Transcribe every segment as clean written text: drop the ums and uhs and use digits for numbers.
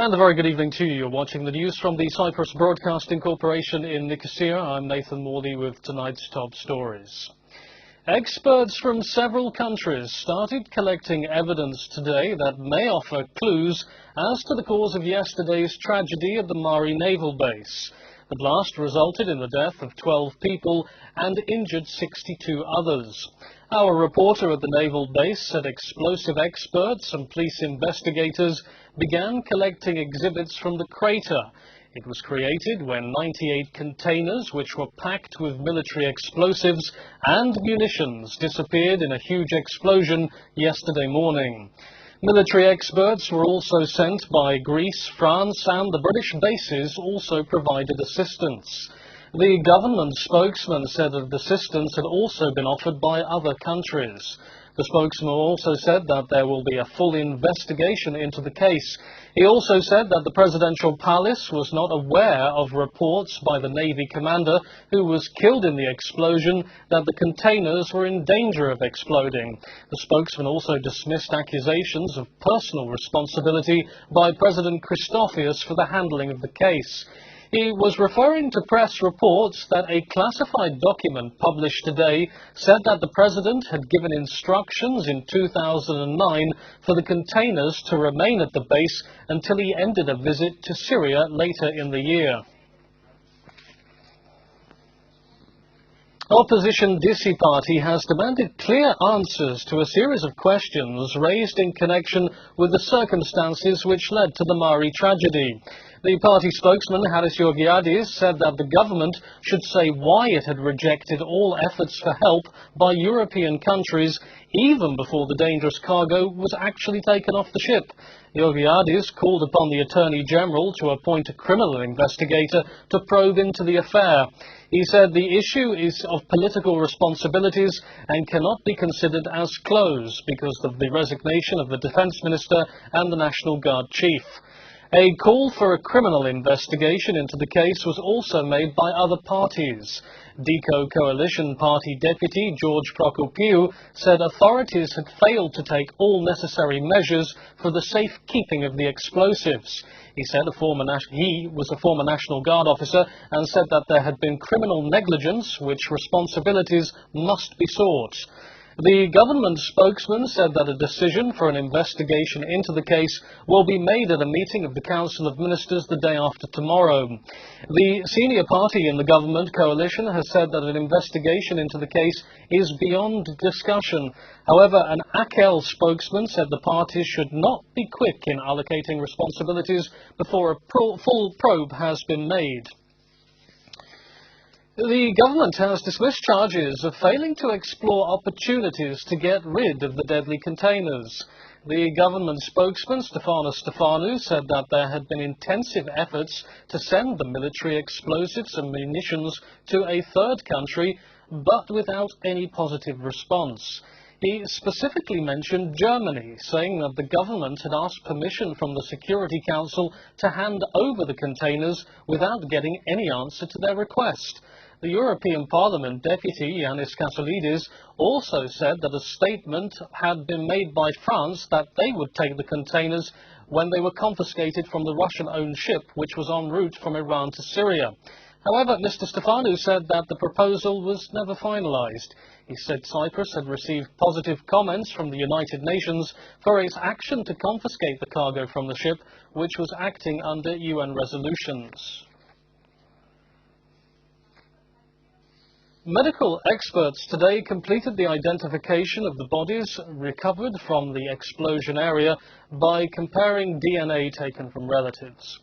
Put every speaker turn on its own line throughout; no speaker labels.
And a very good evening to you. You're watching the news from the Cyprus Broadcasting Corporation in Nicosia. I'm Nathan Morley with tonight's top stories. Experts from several countries started collecting evidence today that may offer clues as to the cause of yesterday's tragedy at the Mari naval base. The blast resulted in the death of 12 people and injured 62 others. Our reporter at the naval base said explosive experts and police investigators began collecting exhibits from the crater. It was created when 98 containers, which were packed with military explosives and munitions, disappeared in a huge explosion yesterday morning. Military experts were also sent by Greece, France, and the British bases also provided assistance. The government spokesman said that assistance had also been offered by other countries. The spokesman also said that there will be a full investigation into the case. He also said that the presidential palace was not aware of reports by the Navy commander who was killed in the explosion that the containers were in danger of exploding. The spokesman also dismissed accusations of personal responsibility by President Christofias for the handling of the case. He was referring to press reports that a classified document published today said that the president had given instructions in 2009 for the containers to remain at the base until he ended a visit to Syria later in the year. Opposition Disi Party has demanded clear answers to a series of questions raised in connection with the circumstances which led to the Mari tragedy. The party spokesman, Haris Georgiadis, said that the government should say why it had rejected all efforts for help by European countries even before the dangerous cargo was actually taken off the ship. Georgiadis called upon the Attorney General to appoint a criminal investigator to probe into the affair. He said the issue is of political responsibilities and cannot be considered as closed because of the resignation of the Defence Minister and the National Guard Chief. A call for a criminal investigation into the case was also made by other parties. DICO Coalition Party Deputy George Prokopiou said authorities had failed to take all necessary measures for the safekeeping of the explosives. He said he was a former National Guard officer and said that there had been criminal negligence which responsibilities must be sought. The government spokesman said that a decision for an investigation into the case will be made at a meeting of the Council of Ministers the day after tomorrow. The senior party in the government coalition has said that an investigation into the case is beyond discussion. However, an AKEL spokesman said the parties should not be quick in allocating responsibilities before a full probe has been made. The government has dismissed charges of failing to explore opportunities to get rid of the deadly containers. The government spokesman, Stefanos Stefanou, said that there had been intensive efforts to send the military explosives and munitions to a third country, but without any positive response. He specifically mentioned Germany, saying that the government had asked permission from the Security Council to hand over the containers without getting any answer to their request. The European Parliament Deputy Yanis Kassoulidis also said that a statement had been made by France that they would take the containers when they were confiscated from the Russian-owned ship which was en route from Iran to Syria. However, Mr. Stefanou said that the proposal was never finalised. He said Cyprus had received positive comments from the United Nations for its action to confiscate the cargo from the ship, which was acting under UN resolutions. Medical experts today completed the identification of the bodies recovered from the explosion area by comparing DNA taken from relatives.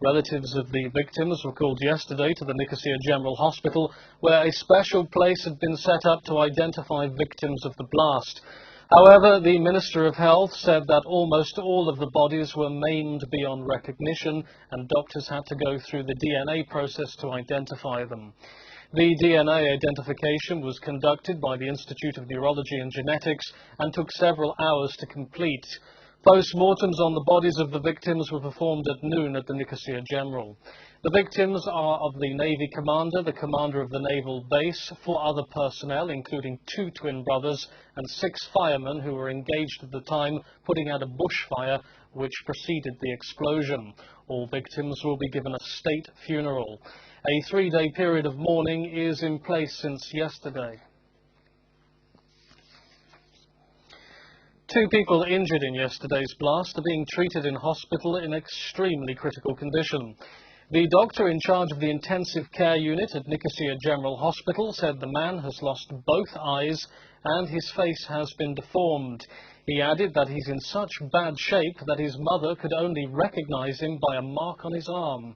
Relatives of the victims were called yesterday to the Nicosia General Hospital, where a special place had been set up to identify victims of the blast. However, the Minister of Health said that almost all of the bodies were maimed beyond recognition, and doctors had to go through the DNA process to identify them. The DNA identification was conducted by the Institute of Neurology and Genetics and took several hours to complete. Post-mortems on the bodies of the victims were performed at noon at the Nicosia General. The victims are of the Navy commander, the commander of the naval base, 4 other personnel, including 2 twin brothers and 6 firemen who were engaged at the time putting out a bushfire which preceded the explosion. All victims will be given a state funeral. A 3-day period of mourning is in place since yesterday. 2 people injured in yesterday's blast are being treated in hospital in extremely critical condition. The doctor in charge of the intensive care unit at Nicosia General Hospital said the man has lost both eyes and his face has been deformed. He added that he's in such bad shape that his mother could only recognize him by a mark on his arm.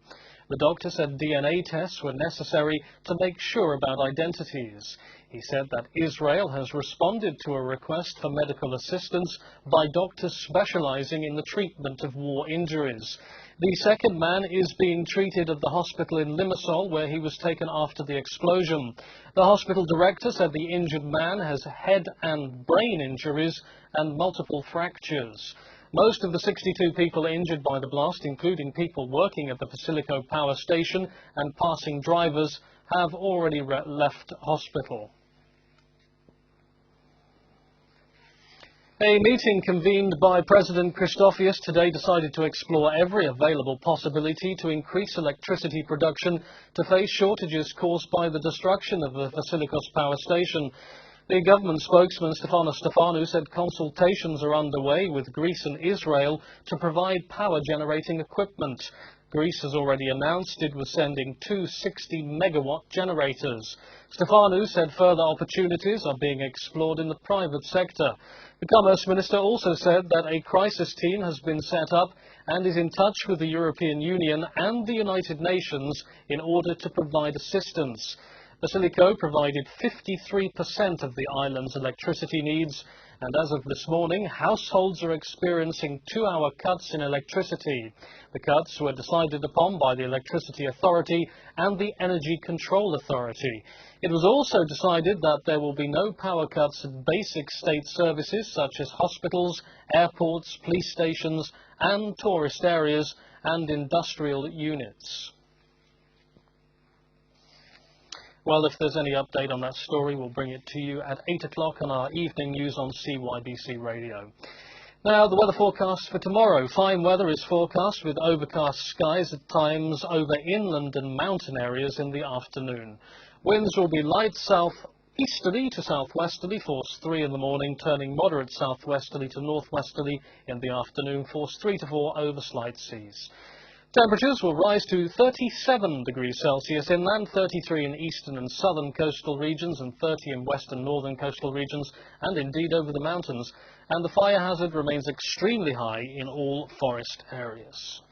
The doctor said DNA tests were necessary to make sure about identities. He said that Israel has responded to a request for medical assistance by doctors specializing in the treatment of war injuries. The second man is being treated at the hospital in Limassol, where he was taken after the explosion. The hospital director said the injured man has head and brain injuries and multiple fractures. Most of the 62 people injured by the blast, including people working at the Basilico power station and passing drivers, have already left hospital. A meeting convened by President Christofias today decided to explore every available possibility to increase electricity production to face shortages caused by the destruction of the Basilikos power station. The government spokesman Stefanos Stefanou said consultations are underway with Greece and Israel to provide power generating equipment. Greece has already announced it was sending 2 60-megawatt generators. Stefanou said further opportunities are being explored in the private sector. The Commerce Minister also said that a crisis team has been set up and is in touch with the European Union and the United Nations in order to provide assistance. Basilico provided 53% of the island's electricity needs, and as of this morning, households are experiencing 2-hour cuts in electricity. The cuts were decided upon by the Electricity Authority and the Energy Control Authority. It was also decided that there will be no power cuts at basic state services such as hospitals, airports, police stations and tourist areas and industrial units. Well, if there's any update on that story, we'll bring it to you at 8 o'clock on our evening news on CYBC Radio. Now, the weather forecast for tomorrow. Fine weather is forecast with overcast skies at times over inland and mountain areas in the afternoon. Winds will be light southeasterly to southwesterly, force 3 in the morning, turning moderate southwesterly to northwesterly in the afternoon, force 3 to 4 over slight seas. Temperatures will rise to 37 degrees Celsius inland, 33 in eastern and southern coastal regions and 30 in western northern coastal regions and indeed over the mountains. And the fire hazard remains extremely high in all forest areas.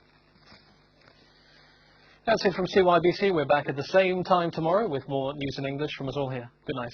That's it from CYBC. We're back at the same time tomorrow with more news in English from us all here. Good night.